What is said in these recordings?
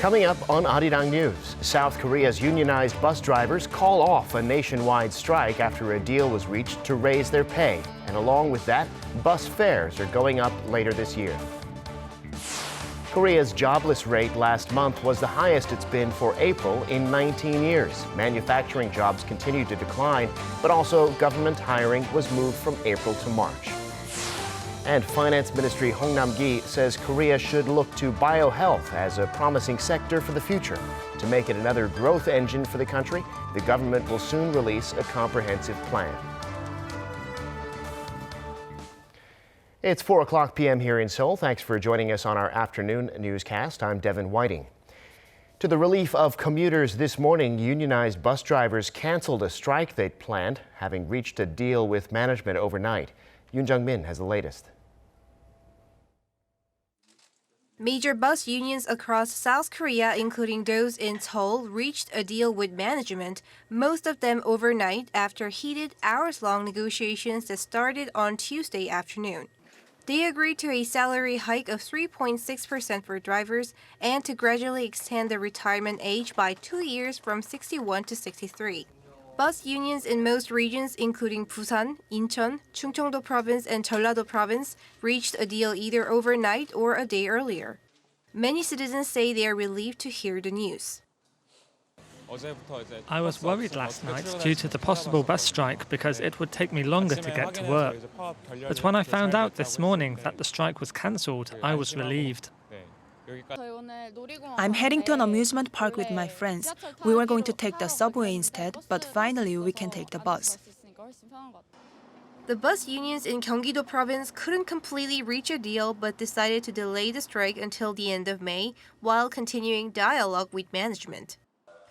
Coming up on Arirang News, South Korea's unionized bus drivers call off a nationwide strike after a deal was reached to raise their pay. And along with that, bus fares are going up later this year. Korea's jobless rate last month was the highest it's been for April in 19 years. Manufacturing jobs continue to decline, but also government hiring was moved from April to March. And Finance Ministry Hong Nam-gi says Korea should look to biohealth as a promising sector for the future. To make it another growth engine for the country, the government will soon release a comprehensive plan. It's 4:00 p.m. here in Seoul. Thanks for joining us on our afternoon newscast. I'm Devin Whiting. To the relief of commuters this morning, unionized bus drivers canceled a strike they'd planned, having reached a deal with management overnight. Yoon Jung-min has the latest. Major bus unions across South Korea, including those in Seoul, reached a deal with management, most of them overnight after heated hours-long negotiations that started on Tuesday afternoon. They agreed to a salary hike of 3.6% for drivers and to gradually extend the retirement age by 2 years from 61 to 63. Bus unions in most regions, including Busan, Incheon, Chungcheongdo Province, and Jeollado Province, reached a deal either overnight or a day earlier. Many citizens say they are relieved to hear the news. I was worried last night due to the possible bus strike because it would take me longer to get to work. But when I found out this morning that the strike was cancelled, I was relieved. I'm heading to an amusement park with my friends. We were going to take the subway instead, but finally we can take the bus. The bus unions in Gyeonggi-do Province couldn't completely reach a deal but decided to delay the strike until the end of May while continuing dialogue with management.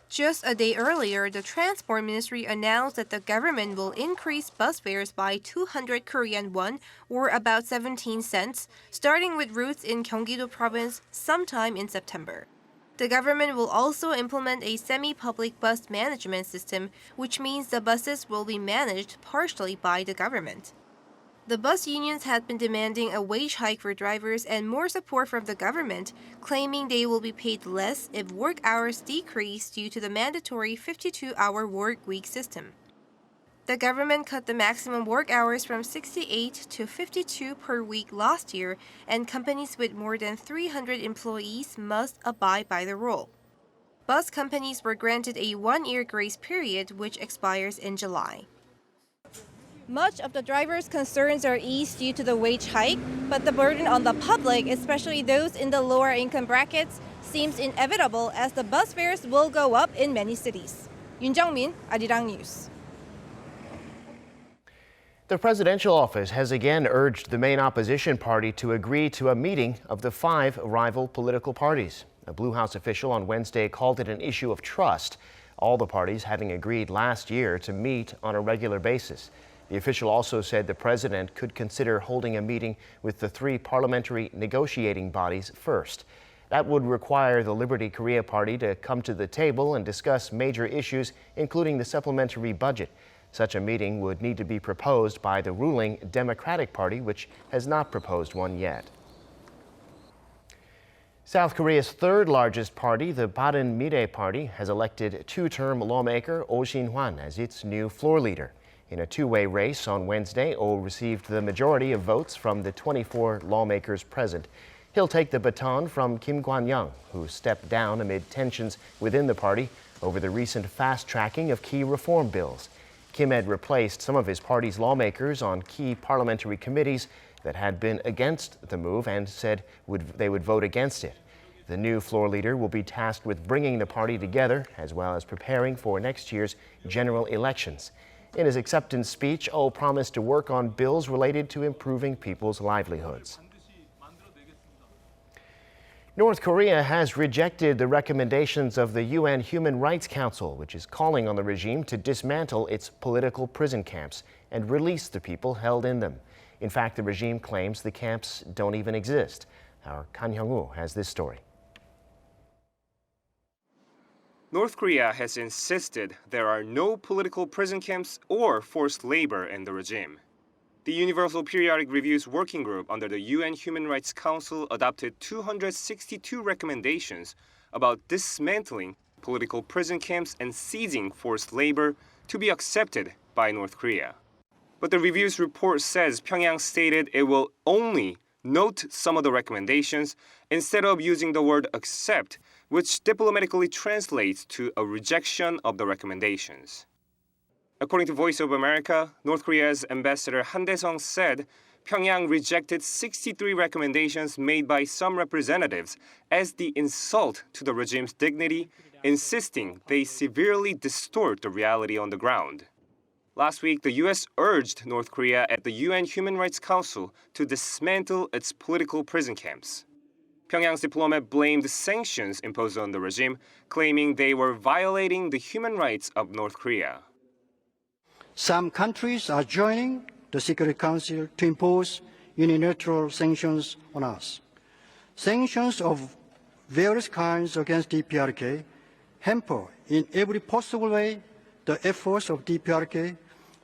Just a day earlier, the Transport Ministry announced that the government will increase bus fares by 200 Korean won, or about 17 cents, starting with routes in Gyeonggi-do Province sometime in September. The government will also implement a semi-public bus management system, which means the buses will be managed partially by the government. The bus unions had been demanding a wage hike for drivers and more support from the government, claiming they will be paid less if work hours decrease due to the mandatory 52-hour work week system. The government cut the maximum work hours from 68 to 52 per week last year, and companies with more than 300 employees must abide by the rule. Bus companies were granted a one-year grace period, which expires in July. Much of the drivers' concerns are eased due to the wage hike, but the burden on the public, especially those in the lower income brackets, seems inevitable as the bus fares will go up in many cities. Yoon Jung-min, Arirang News. The presidential office has again urged the main opposition party to agree to a meeting of the 5 rival political parties. A Blue House official on Wednesday called it an issue of trust, all the parties having agreed last year to meet on a regular basis. The official also said the president could consider holding a meeting with the 3 parliamentary negotiating bodies first. That would require the Liberty Korea Party to come to the table and discuss major issues, including the supplementary budget. Such a meeting would need to be proposed by the ruling Democratic Party, which has not proposed one yet. South Korea's third largest party, the Bareun Mirae Party, has elected 2-term lawmaker Oh Shin-hwan as its new floor leader. In a two-way race on Wednesday, Oh received the majority of votes from the 24 lawmakers present. He'll take the baton from Kim Kwan-young, who stepped down amid tensions within the party over the recent fast-tracking of key reform bills. Kim had replaced some of his party's lawmakers on key parliamentary committees that had been against the move and said they would vote against it. The new floor leader will be tasked with bringing the party together, as well as preparing for next year's general elections. In his acceptance speech, Oh promised to work on bills related to improving people's livelihoods. North Korea has rejected the recommendations of the UN Human Rights Council, which is calling on the regime to dismantle its political prison camps and release the people held in them. In fact, the regime claims the camps don't even exist. Our Kan Hyung-woo has this story. North Korea has insisted there are no political prison camps or forced labor in the regime. The Universal Periodic Review's working group under the UN Human Rights Council adopted 262 recommendations about dismantling political prison camps and seizing forced labor to be accepted by North Korea. But the review's report says Pyongyang stated it will only note some of the recommendations instead of using the word accept, which diplomatically translates to a rejection of the recommendations. According to Voice of America, North Korea's ambassador Han Dae-sung said Pyongyang rejected 63 recommendations made by some representatives as the insult to the regime's dignity, insisting they severely distort the reality on the ground. Last week, the U.S. urged North Korea at the UN Human Rights Council to dismantle its political prison camps. Pyongyang's diplomat blamed sanctions imposed on the regime, claiming they were violating the human rights of North Korea. Some countries are joining the Security Council to impose unilateral sanctions on us. Sanctions of various kinds against DPRK hamper in every possible way the efforts of DPRK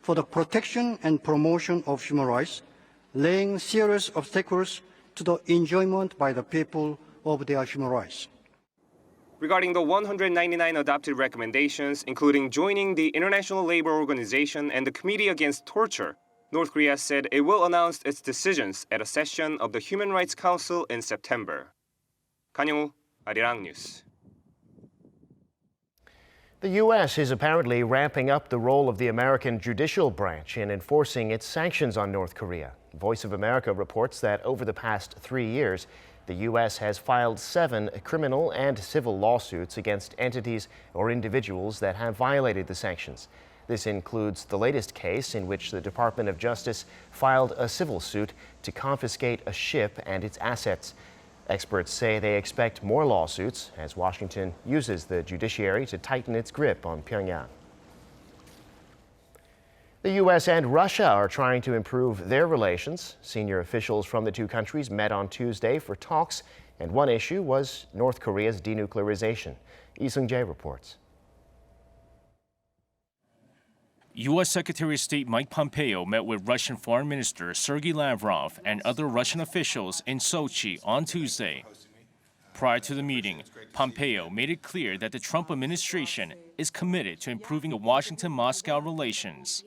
for the protection and promotion of human rights, laying serious obstacles to the enjoyment by the people of their human rights. Regarding the 199 adopted recommendations, including joining the International Labor Organization and the Committee Against Torture, North Korea said it will announce its decisions at a session of the Human Rights Council in September. Kang-young, Arirang News. The U.S. is apparently ramping up the role of the American judicial branch in enforcing its sanctions on North Korea. Voice of America reports that over the past 3 years, the U.S. has filed 7 criminal and civil lawsuits against entities or individuals that have violated the sanctions. This includes the latest case in which the Department of Justice filed a civil suit to confiscate a ship and its assets. Experts say they expect more lawsuits as Washington uses the judiciary to tighten its grip on Pyongyang. The U.S. and Russia are trying to improve their relations. Senior officials from the two countries met on Tuesday for talks, and one issue was North Korea's denuclearization. Lee Seung-jae reports. U.S. Secretary of State Mike Pompeo met with Russian Foreign Minister Sergei Lavrov and other Russian officials in Sochi on Tuesday. Prior to the meeting, Pompeo made it clear that the Trump administration is committed to improving the Washington-Moscow relations.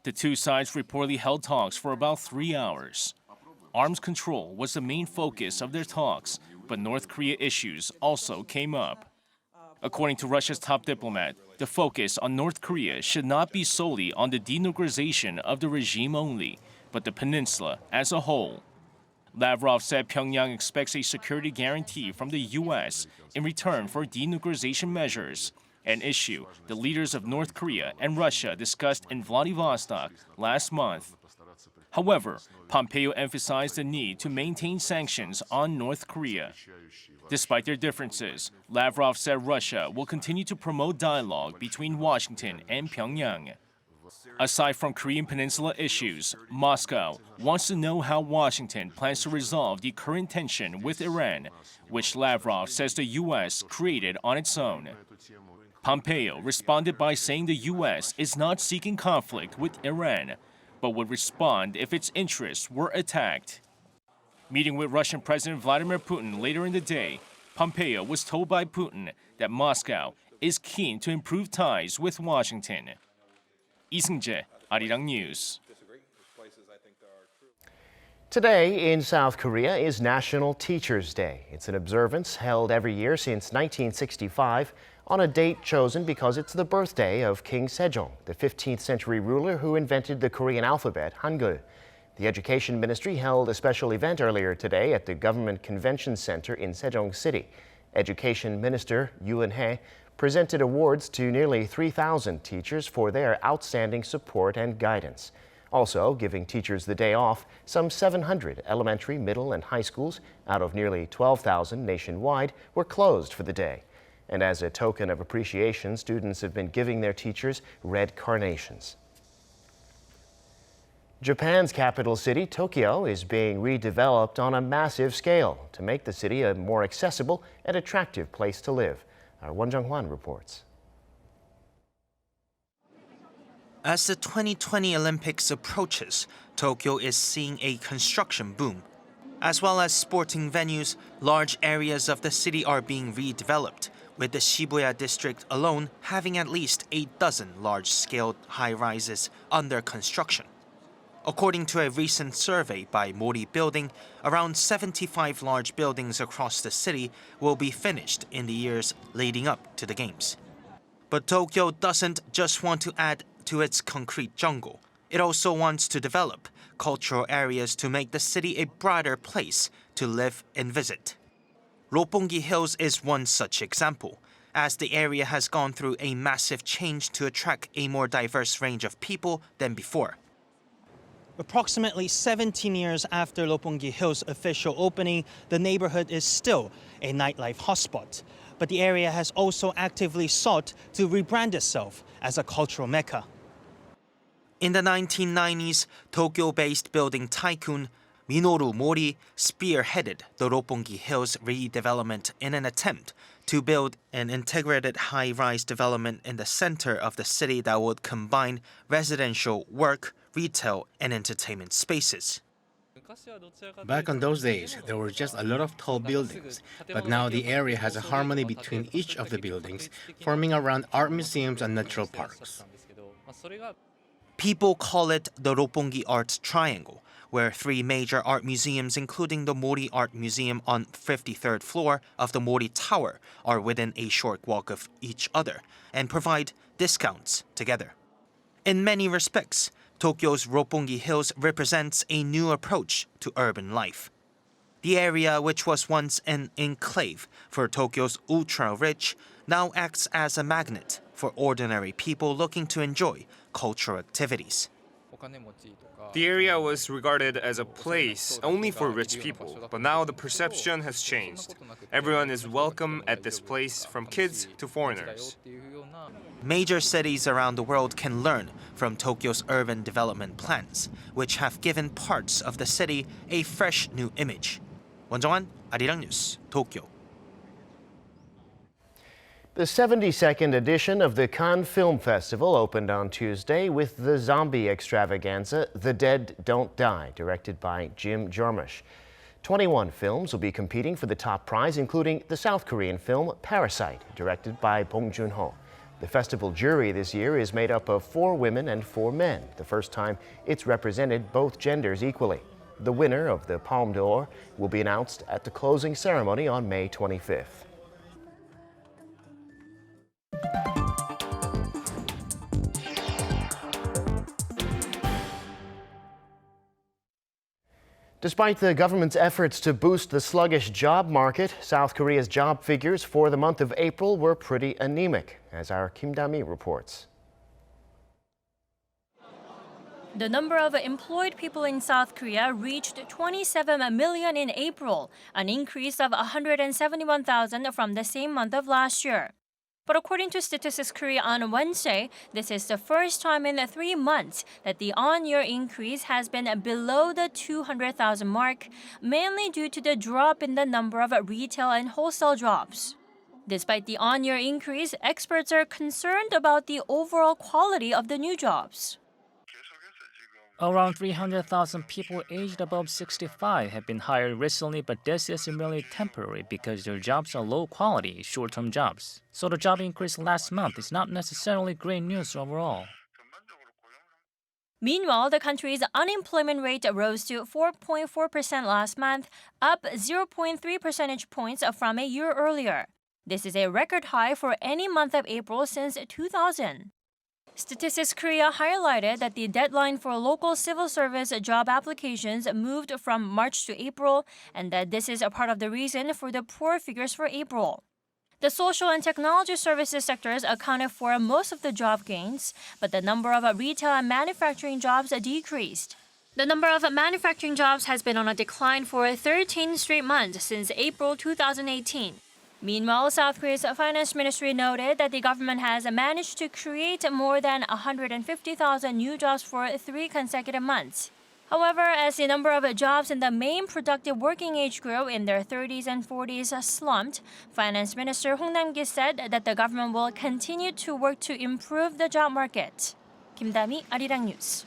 The two sides reportedly held talks for about 3 hours. Arms control was the main focus of their talks, but North Korea issues also came up. According to Russia's top diplomat, the focus on North Korea should not be solely on the denuclearization of the regime only, but the peninsula as a whole. Lavrov said Pyongyang expects a security guarantee from the U.S. in return for denuclearization measures, an issue the leaders of North Korea and Russia discussed in Vladivostok last month. However, Pompeo emphasized the need to maintain sanctions on North Korea. Despite their differences, Lavrov said Russia will continue to promote dialogue between Washington and Pyongyang. Aside from Korean Peninsula issues, Moscow wants to know how Washington plans to resolve the current tension with Iran, which Lavrov says the U.S. created on its own. Pompeo responded by saying the U.S. is not seeking conflict with Iran, but would respond if its interests were attacked. Meeting with Russian President Vladimir Putin later in the day, Pompeo was told by Putin that Moscow is keen to improve ties with Washington. Lee Seung-jae, Arirang News. Today in South Korea is National Teachers' Day. It's an observance held every year since 1965 on a date chosen because it's the birthday of King Sejong, the 15th century ruler who invented the Korean alphabet, Hangul. The Education Ministry held a special event earlier today at the Government Convention Center in Sejong City. Education Minister Yoo Eun-hae presented awards to nearly 3,000 teachers for their outstanding support and guidance. Also giving teachers the day off, some 700 elementary, middle, and high schools out of nearly 12,000 nationwide were closed for the day. And as a token of appreciation, students have been giving their teachers red carnations. Japan's capital city, Tokyo, is being redeveloped on a massive scale to make the city a more accessible and attractive place to live. Our Won Jung-hwan reports. As the 2020 Olympics approaches, Tokyo is seeing a construction boom. As well as sporting venues, large areas of the city are being redeveloped, with the Shibuya district alone having at least 8 dozen large-scale high-rises under construction. According to a recent survey by Mori Building, around 75 large buildings across the city will be finished in the years leading up to the games. But Tokyo doesn't just want to add to its concrete jungle. It also wants to develop cultural areas to make the city a brighter place to live and visit. Roppongi Hills is one such example, as the area has gone through a massive change to attract a more diverse range of people than before. Approximately 17 years after Roppongi Hills' official opening, the neighborhood is still a nightlife hotspot. But the area has also actively sought to rebrand itself as a cultural mecca. In the 1990s, Tokyo-based building tycoon Minoru Mori spearheaded the Roppongi Hills redevelopment in an attempt to build an integrated high-rise development in the center of the city that would combine residential, work, retail, and entertainment spaces. Back on those days, there were just a lot of tall buildings, but now the area has a harmony between each of the buildings, forming around art museums and natural parks. People call it the Roppongi Arts Triangle, where 3 major art museums, including the Mori Art Museum on 53rd floor of the Mori Tower, are within a short walk of each other and provide discounts together. In many respects, Tokyo's Roppongi Hills represents a new approach to urban life. The area, which was once an enclave for Tokyo's ultra-rich, now acts as a magnet for ordinary people looking to enjoy cultural activities. The area was regarded as a place only for rich people, but now the perception has changed. Everyone is welcome at this place, from kids to foreigners. Major cities around the world can learn from Tokyo's urban development plans, which have given parts of the city a fresh new image. 원정환, 아리랑 뉴스, Tokyo. The 72nd edition of the Cannes Film Festival opened on Tuesday with the zombie extravaganza The Dead Don't Die, directed by Jim Jarmusch. 21 films will be competing for the top prize, including the South Korean film Parasite, directed by Bong Joon-ho. The festival jury this year is made up of 4 women and 4 men, the first time it's represented both genders equally. The winner of the Palme d'Or will be announced at the closing ceremony on May 25th. Despite the government's efforts to boost the sluggish job market, South Korea's job figures for the month of April were pretty anemic, as our Kim Da-mi reports. The number of employed people in South Korea reached 27 million in April, an increase of 171,000 from the same month of last year. But according to Statistics Korea on Wednesday, this is the first time in 3 months that the on-year increase has been below the 200,000 mark, mainly due to the drop in the number of retail and wholesale jobs. Despite the on-year increase, experts are concerned about the overall quality of the new jobs. Around 300,000 people aged above 65 have been hired recently, but this is merely temporary because their jobs are low-quality, short-term jobs. So the job increase last month is not necessarily great news overall. Meanwhile, the country's unemployment rate rose to 4.4% last month, up 0.3 percentage points from a year earlier. This is a record high for any month of April since 2000. Statistics Korea highlighted that the deadline for local civil service job applications moved from March to April, and that this is a part of the reason for the poor figures for April. The social and technology services sectors accounted for most of the job gains, but the number of retail and manufacturing jobs decreased. The number of manufacturing jobs has been on a decline for 13 straight months since April 2018. Meanwhile, South Korea's finance ministry noted that the government has managed to create more than 150,000 new jobs for 3 consecutive months. However, as the number of jobs in the main productive working age group in their 30s and 40s slumped, Finance Minister Hong Nam-ki said that the government will continue to work to improve the job market. Kim Da-mi, Arirang News.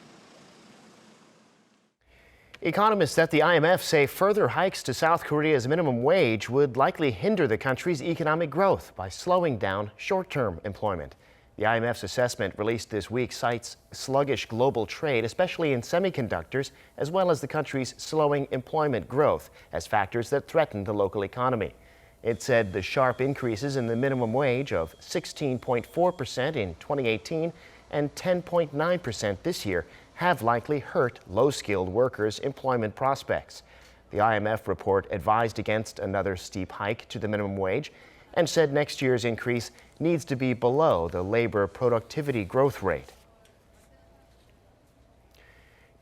Economists at the IMF say further hikes to South Korea's minimum wage would likely hinder the country's economic growth by slowing down short-term employment. The IMF's assessment released this week cites sluggish global trade, especially in semiconductors, as well as the country's slowing employment growth as factors that threaten the local economy. It said the sharp increases in the minimum wage of 16.4% in 2018 and 10.9% this year have likely hurt low-skilled workers' employment prospects. The IMF report advised against another steep hike to the minimum wage and said next year's increase needs to be below the labor productivity growth rate.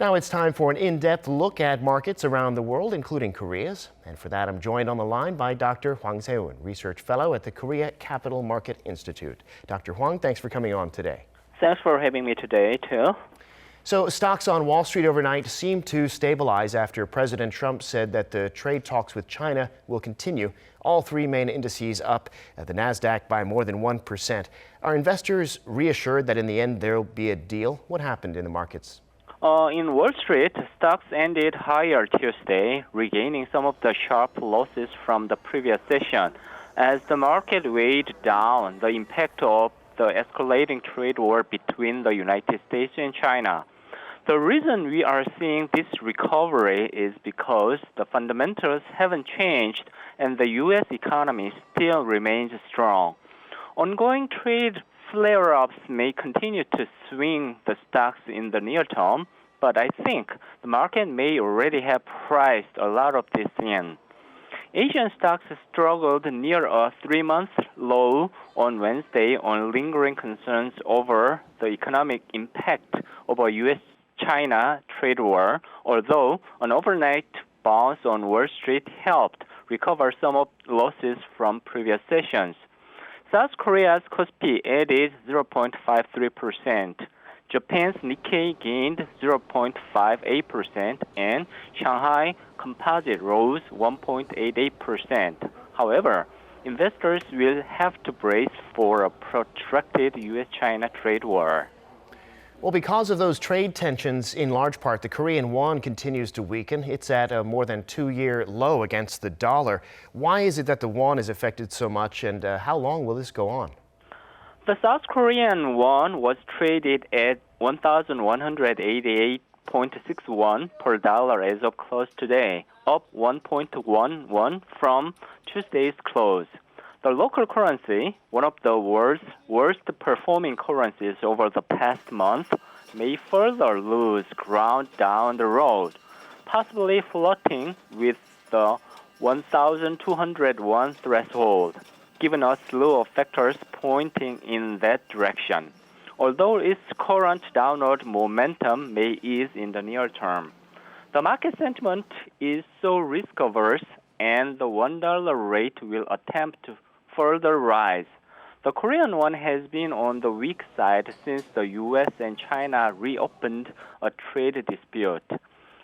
Now it's time for an in-depth look at markets around the world, including Korea's. And for that, I'm joined on the line by Dr. Hwang Se-eun, Research Fellow at the Korea Capital Market Institute. Dr. Hwang, thanks for coming on today. Thanks for having me today, too. So stocks on Wall Street overnight seem to stabilize after President Trump said that the trade talks with China will continue. All three main indices up, the Nasdaq by more than 1%. Are investors reassured that in the end there'll be a deal? What happened in the markets? In Wall Street, stocks ended higher Tuesday, regaining some of the sharp losses from the previous session, as the market weighed down the impact of the escalating trade war between the United States and China. The reason we are seeing this recovery is because the fundamentals haven't changed and the U.S. economy still remains strong. Ongoing trade flare-ups may continue to swing the stocks in the near term, but I think the market may already have priced a lot of this in. Asian stocks struggled near a 3-month low on Wednesday on lingering concerns over the economic impact of a U.S.-China trade war, although an overnight bounce on Wall Street helped recover some of losses from previous sessions. South Korea's Kospi added 0.53%. Japan's Nikkei gained 0.58%, and Shanghai Composite rose 1.88%. However, investors will have to brace for a protracted U.S.-China trade war. Well, because of those trade tensions, in large part, the Korean won continues to weaken. It's at a more than 2-year low against the dollar. Why is it that the won is affected so much, and how long will this go on? The South Korean won was traded at 1,188.61 per dollar as of close today, up 1.11 from Tuesday's close. The local currency, one of the world's worst-performing currencies over the past month, may further lose ground down the road, possibly flirting with the 1,201 threshold, given a slew of factors pointing in that direction, although its current downward momentum may ease in the near term. The market sentiment is so risk-averse, and the $1 rate will attempt to further rise. The Korean won has been on the weak side since the U.S. and China reopened a trade dispute.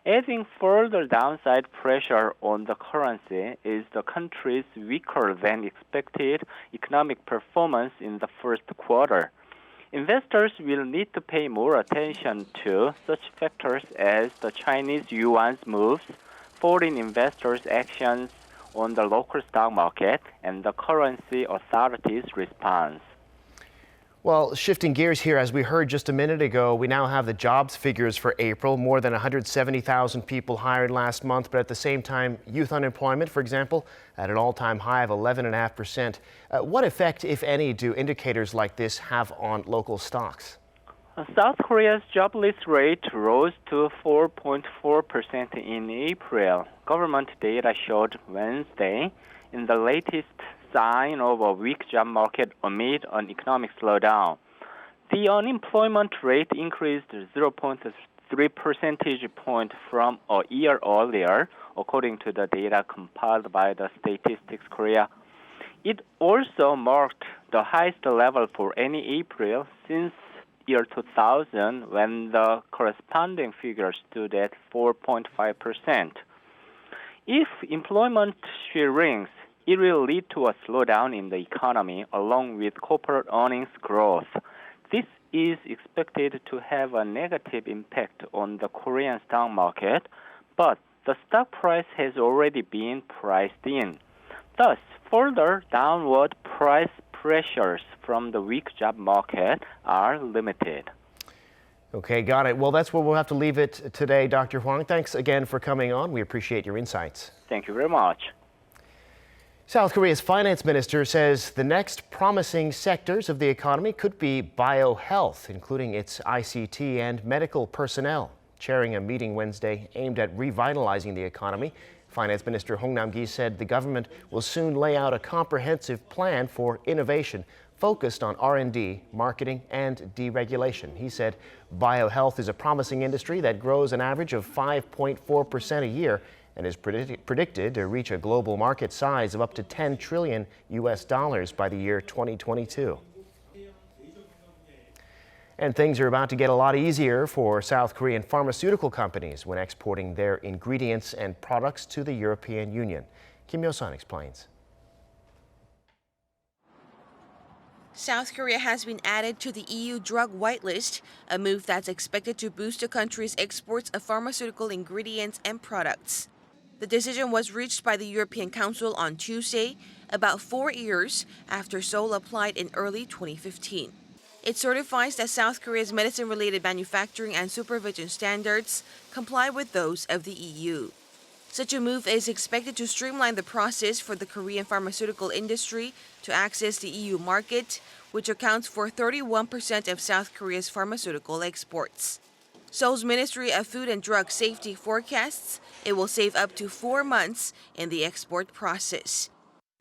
Adding further downside pressure on the currency is the country's weaker than expected economic performance in the first quarter. Investors will need to pay more attention to such factors as the Chinese yuan's moves, foreign investors' actions on the local stock market, and the currency authorities' response. Well, shifting gears here, as we heard just a minute ago, we now have the jobs figures for April. More than 170,000 people hired last month, but at the same time, youth unemployment, for example, at an all-time high of 11.5%. What effect, if any, do indicators like this have on local stocks? South Korea's jobless rate rose to 4.4% in April. Government data showed Wednesday, in the latest sign of a weak job market amid an economic slowdown. The unemployment rate increased 0.3 percentage point from a year earlier, according to the data compiled by the Statistics Korea. It also marked the highest level for any April since year 2000, when the corresponding figure stood at 4.5%. If employment shrinks, it will lead to a slowdown in the economy along with corporate earnings growth. This is expected to have a negative impact on the Korean stock market, but the stock price has already been priced in. Thus, further downward price pressures from the weak job market are limited. Okay, got it. Well, that's where we'll have to leave it today, Dr. Hwang. Thanks again for coming on. We appreciate your insights. Thank you very much. South Korea's finance minister says the next promising sectors of the economy could be biohealth, including its ICT and medical personnel. Chairing a meeting Wednesday aimed at revitalizing the economy, Finance Minister Hong Nam-gi said the government will soon lay out a comprehensive plan for innovation focused on R&D, marketing, and deregulation. He said biohealth is a promising industry that grows an average of 5.4% a year and is predicted to reach a global market size of up to $10 trillion by the year 2022. And things are about to get a lot easier for South Korean pharmaceutical companies when exporting their ingredients and products to the European Union. Kim Yo-sun explains. South Korea has been added to the EU drug whitelist, a move that's expected to boost the country's exports of pharmaceutical ingredients and products. The decision was reached by the European Council on Tuesday, about 4 years after Seoul applied in early 2015. It certifies that South Korea's medicine-related manufacturing and supervision standards comply with those of the EU. Such a move is expected to streamline the process for the Korean pharmaceutical industry to access the EU market, which accounts for 31% of South Korea's pharmaceutical exports. Seoul's Ministry of Food and Drug Safety forecasts it will save up to 4 months in the export process.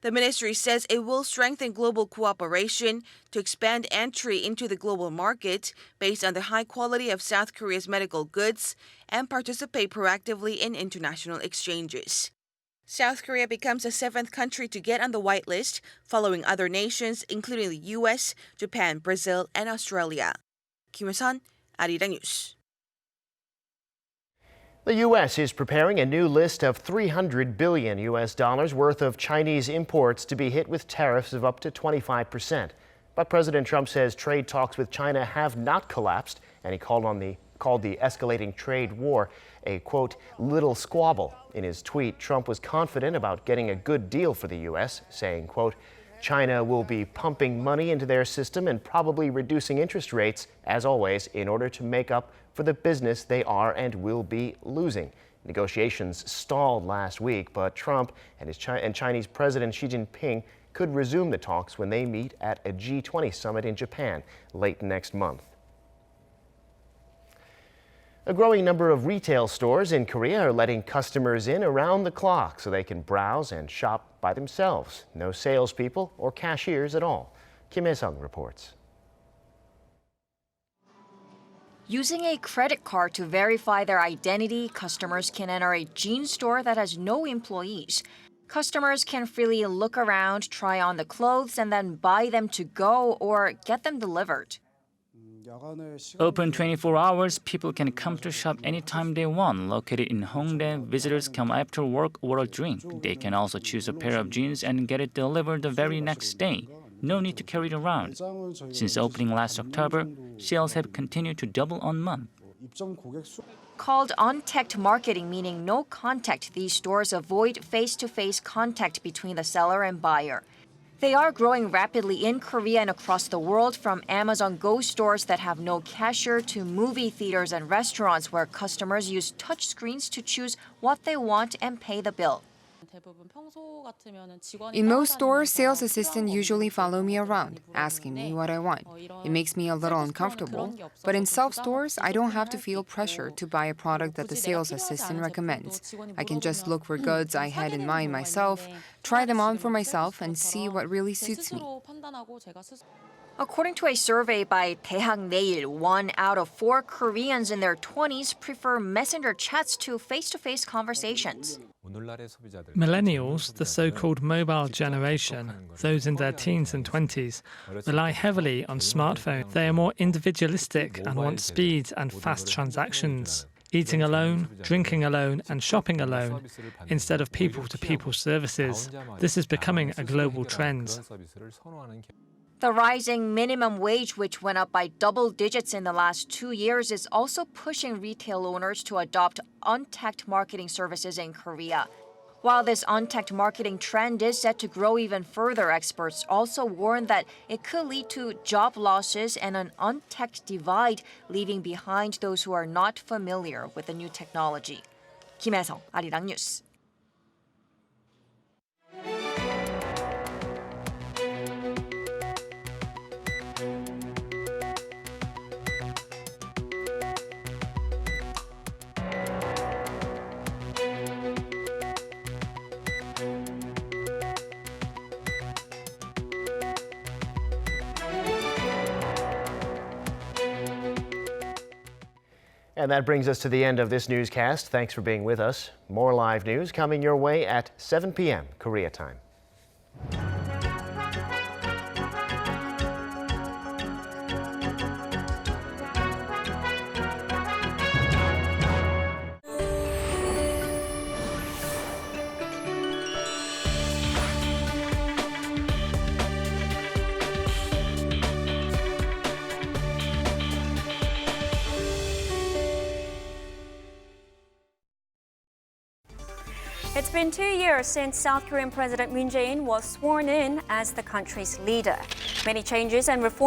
The ministry says it will strengthen global cooperation to expand entry into the global market based on the high quality of South Korea's medical goods and participate proactively in international exchanges. South Korea becomes the 7th country to get on the whitelist, following other nations including the US, Japan, Brazil, and Australia. Kim Yo-sun, Arirang News. The U.S. is preparing a new list of $300 billion worth of Chinese imports to be hit with tariffs of up to 25%. But President Trump says trade talks with China have not collapsed, and he called the escalating trade war a, quote, little squabble. In his tweet, Trump was confident about getting a good deal for the U.S., saying, quote, China will be pumping money into their system and probably reducing interest rates, as always, in order to make up for the business they are and will be losing. Negotiations stalled last week, but Trump and Chinese President Xi Jinping could resume the talks when they meet at a G20 summit in Japan late next month. A growing number of retail stores in Korea are letting customers in around the clock so they can browse and shop by themselves. No salespeople or cashiers at all. Kim Hae-sung reports. Using a credit card to verify their identity, customers can enter a jeans store that has no employees. Customers can freely look around, try on the clothes, and then buy them to go or get them delivered. Open 24 hours, people can come to shop anytime they want. Located in Hongdae, visitors come after work or a drink. They can also choose a pair of jeans and get it delivered the very next day. No need to carry it around. Since opening last October, sales have continued to double on month. Called untagged marketing, meaning no contact, these stores avoid face-to-face contact between the seller and buyer. They are growing rapidly in Korea and across the world, from Amazon Go stores that have no cashier to movie theaters and restaurants where customers use touchscreens to choose what they want and pay the bill. In most stores, sales assistants usually follow me around, asking me what I want. It makes me a little uncomfortable, but in self-stores, I don't have to feel pressure to buy a product that the sales assistant recommends. I can just look for goods I had in mind myself, try them on for myself, and see what really suits me. According to a survey by 대학 내일, 1 out of 4 Koreans in their 20s prefer messenger chats to face-to-face conversations. Millennials, the so-called mobile generation, those in their teens and 20s, rely heavily on smartphones. They are more individualistic and want speed and fast transactions. Eating alone, drinking alone, and shopping alone, instead of people-to-people services. This is becoming a global trend. The rising minimum wage, which went up by double digits in the last 2 years, is also pushing retail owners to adopt untagged marketing services in Korea. While this untagged marketing trend is set to grow even further, experts also warn that it could lead to job losses and an untagged divide, leaving behind those who are not familiar with the new technology. 김혜성, 아리랑 뉴스. And that brings us to the end of this newscast. Thanks for being with us. More live news coming your way at 7 p.m. Korea time. It's been 2 years since South Korean President Moon Jae-in was sworn in as the country's leader. Many changes and reforms